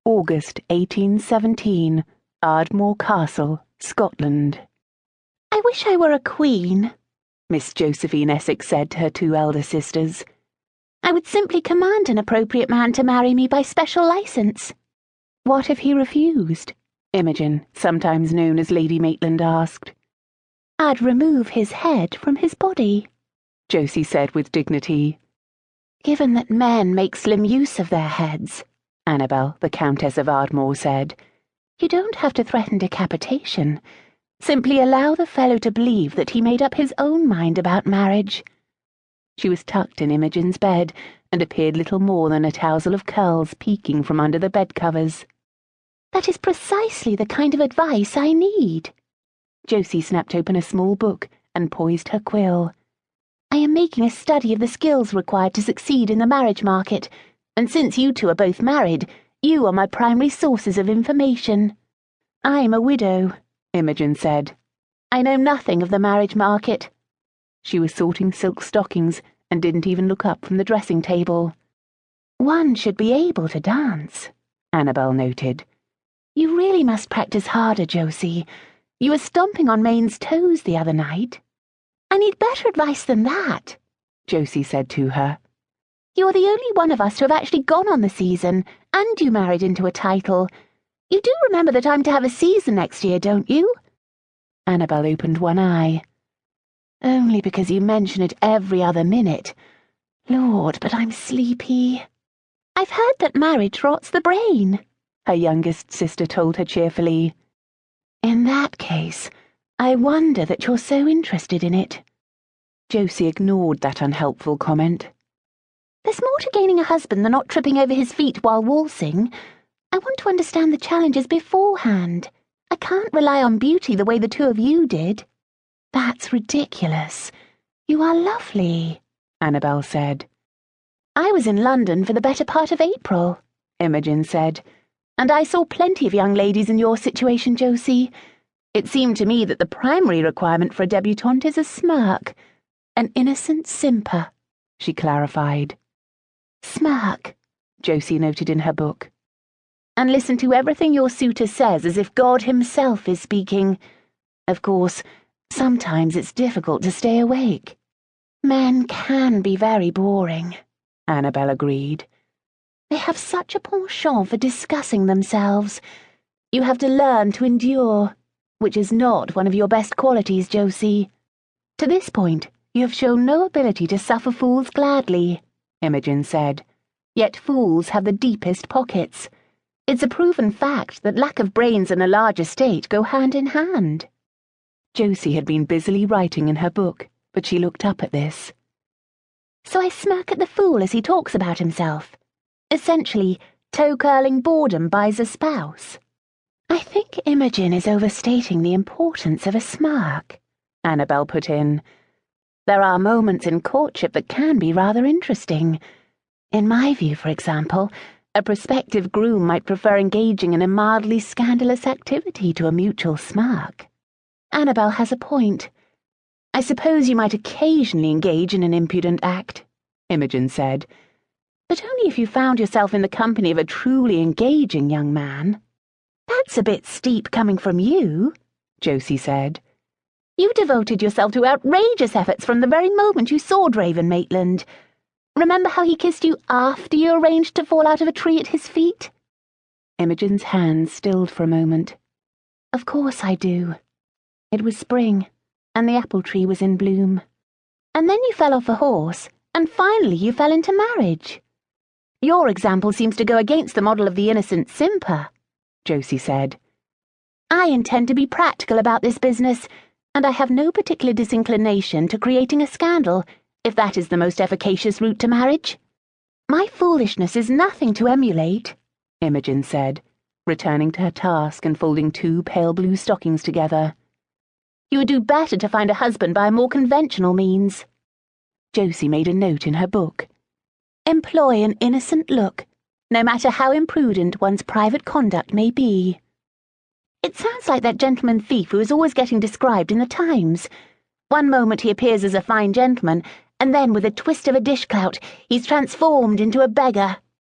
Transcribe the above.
August 1817, Ardmore Castle, Scotland. "I wish I were a queen," Miss Josephine Essex said to her two elder sisters. "I would simply command an appropriate man to marry me by special license." What if he refused? Imogen, sometimes known as Lady Maitland, asked. "I'd remove his head from his body," Josie said with dignity. "Given that men make slim use of their heads," Annabel, the Countess of Ardmore, said, "you don't have to threaten decapitation. Simply allow the fellow to believe that he made up his own mind about marriage." She was tucked in Imogen's bed and appeared little more than a tousle of curls peeking from under the bedcovers. "That is precisely the kind of advice I need." Josie snapped open a small book and poised her quill. "I am making a study of the skills required to succeed in the marriage market, and since you two are both married, you are my primary sources of information." "I'm a widow," Imogen said. "I know nothing of the marriage market." She was sorting silk stockings and didn't even look up from the dressing table. "One should be able to dance," Annabel noted. "You really must practice harder, Josie. You were stomping on Maine's toes the other night." "I need better advice than that," Josie said to her. "You're the only one of us to have actually gone on the season, and you married into a title. You do remember that I'm to have a season next year, don't you?" Annabel opened one eye. "Only because you mention it every other minute. Lord, but I'm sleepy." "I've heard that marriage rots the brain," her youngest sister told her cheerfully. "In that case, I wonder that you're so interested in it." Josie ignored that unhelpful comment. "There's more to gaining a husband than not tripping over his feet while waltzing. I want to understand the challenges beforehand. I can't rely on beauty the way the two of you did." "That's ridiculous. You are lovely," Annabel said. "I was in London for the better part of April," Imogen said. "and I saw plenty of young ladies in your situation, Josie. It seemed to me that the primary requirement for a debutante is a smirk. An innocent simper," she clarified. "Smirk," Josie noted in her book. "And listen to everything your suitor says as if God himself is speaking. Of course, sometimes it's difficult to stay awake." "Men can be very boring," Annabel agreed. "They have such a penchant for discussing themselves. You have to learn to endure, which is not one of your best qualities, Josie. To this point, you have shown no ability to suffer fools gladly," Imogen said. "Yet fools have the deepest pockets. It's a proven fact that lack of brains and a large estate go hand in hand." Josie had been busily writing in her book, but she looked up at this. "So I smirk at the fool as he talks about himself. Essentially, toe-curling boredom buys a spouse." "I think Imogen is overstating the importance of a smirk," Annabel put in. "There are moments in courtship that can be rather interesting. In my view, for example, a prospective groom might prefer engaging in a mildly scandalous activity to a mutual smirk." "Annabel has a point. I suppose you might occasionally engage in an impudent act," Imogen said, "but only if you found yourself in the company of a truly engaging young man." "That's a bit steep coming from you," Josie said. "You devoted yourself to outrageous efforts from the very moment you saw Draven Maitland. Remember how he kissed you after you arranged to fall out of a tree at his feet?" Imogen's hands stilled for a moment. "Of course I do. It was spring, and the apple tree was in bloom. And then you fell off a horse, and finally you fell into marriage. Your example seems to go against the model of the innocent simper," Josie said. "I intend to be practical about this business, and I have no particular disinclination to creating a scandal, if that is the most efficacious route to marriage. My foolishness is nothing to emulate," Imogen said, returning to her task and folding two pale blue stockings together. "You would do better to find a husband by a more conventional means." Josie made a note in her book. "Employ an innocent look, no matter how imprudent one's private conduct may be." It sounds like that gentleman thief who is always getting described in the Times. One moment he appears as a fine gentleman, and then with a twist of a dishclout, he's transformed into a beggar.